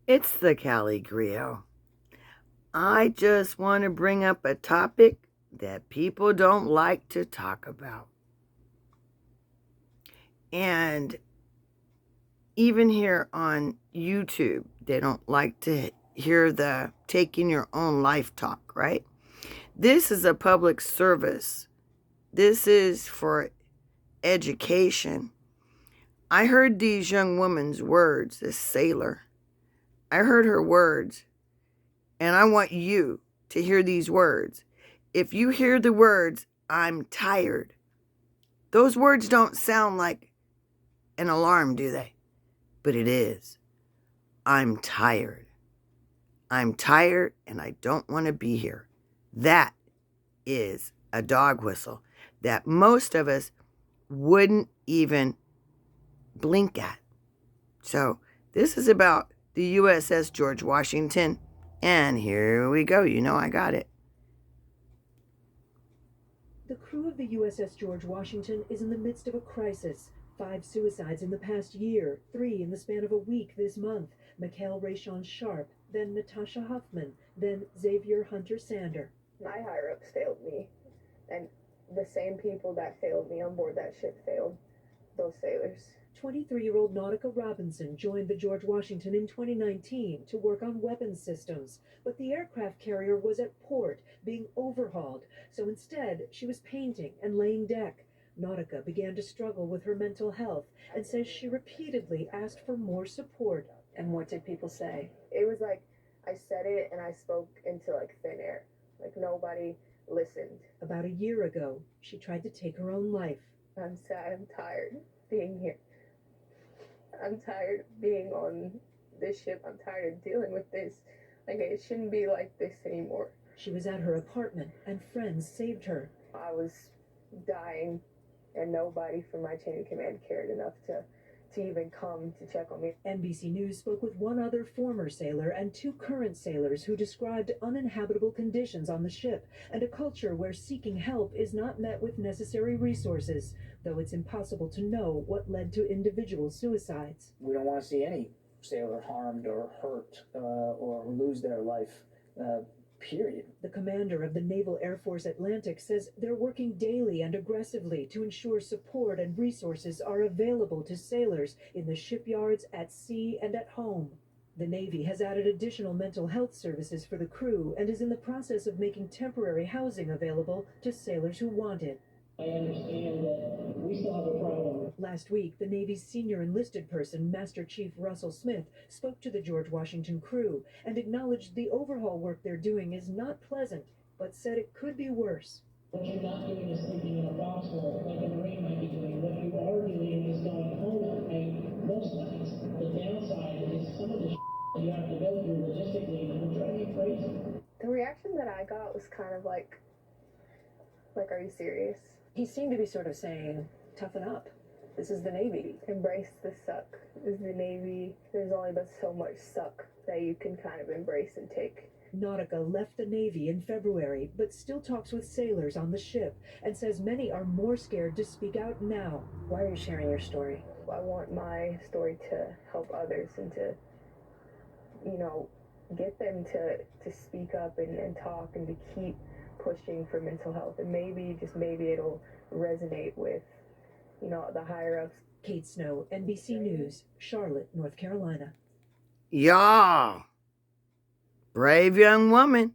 It's the CaliGriot. I just want to bring up a topic that people don't like to talk about. And even here on YouTube, they don't like to hear the taking your own life talk, right? This is a public service. This is for education. I heard these young women's words, this sailor. I heard her words. And I want you to hear these words. If you hear the words, I'm tired, those words don't sound like an alarm, do they? But it is. I'm tired. I'm tired and I don't want to be here. That is a dog whistle that most of us wouldn't even blink at. So this is about the USS George Washington. And here we go. You know I got it. The crew of the USS George Washington is in the midst of a crisis. 5 suicides in the past year, 3 in the span of a week this month. Mikhail Rayshon Sharp, then Natasha Huffman, then Xavier Hunter Sander. My higher-ups failed me, and the same people that failed me on board that ship failed those sailors. 23-year-old Nautica Robinson joined the George Washington in 2019 to work on weapons systems, but the aircraft carrier was at port, being overhauled, so instead she was painting and laying deck. Nautica began to struggle with her mental health and says she repeatedly asked for more support. And what did people say? It was like I said it and I spoke into thin air. Nobody listened. About a year ago, she tried to take her own life. I'm sad. I'm tired being here. I'm tired of being on this ship. I'm tired of dealing with this. It shouldn't be like this anymore. She was at her apartment and friends saved her. I was dying and nobody from my chain of command cared enough to even come to check on me. NBC News spoke with one other former sailor and 2 current sailors who described uninhabitable conditions on the ship and a culture where seeking help is not met with necessary resources, though it's impossible to know what led to individual suicides. We don't want to see any sailor harmed or hurt or lose their life, period. The commander of the Naval Air Force Atlantic says they're working daily and aggressively to ensure support and resources are available to sailors in the shipyards, at sea, and at home. The Navy has added additional mental health services for the crew and is in the process of making temporary housing available to sailors who want it. I understand that we still have a problem. Last week, the Navy's senior enlisted person, Master Chief Russell Smith, spoke to the George Washington crew and acknowledged the overhaul work they're doing is not pleasant, but said it could be worse. What you're not doing is sleeping in a foxhole like a Marine might be doing. What you are doing is going home most nights. The downside is some of the you have to go through logistically will drive you crazy. The reaction that I got was kind of like, are you serious? He seemed to be sort of saying, toughen up. This is the Navy. Embrace the suck. This is the Navy. There's only but so much suck that you can kind of embrace and take. Nautica left the Navy in February, but still talks with sailors on the ship and says many are more scared to speak out now. Why are you sharing your story? I want my story to help others and to, get them to speak up and talk and to keep pushing for mental health. And maybe, just maybe, it'll resonate with, the higher-ups. Kate Snow, NBC News, Charlotte, North Carolina. Y'all, brave young woman.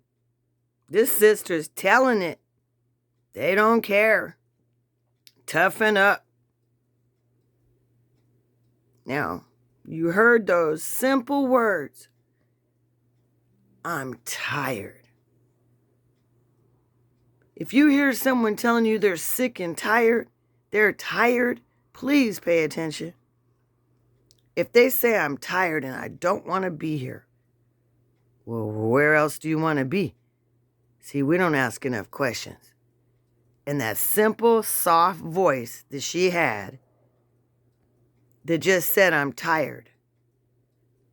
This sister's telling it. They don't care. Toughen up. Now, you heard those simple words. I'm tired. If you hear someone telling you they're sick and tired, they're tired, please pay attention. If they say I'm tired and I don't want to be here, well, where else do you want to be? See, we don't ask enough questions. And that simple, soft voice that she had that just said, I'm tired.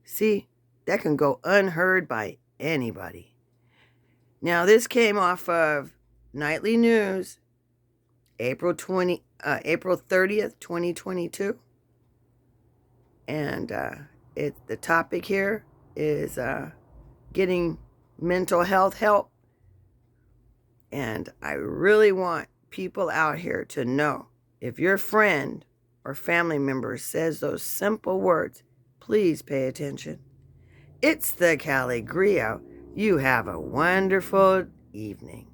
See, that can go unheard by anybody. Now, this came off of Nightly News, April 30th, 2022. And the topic here is getting mental health help. And I really want people out here to know, if your friend or family member says those simple words, please pay attention. It's the CaliGriot. You have a wonderful evening.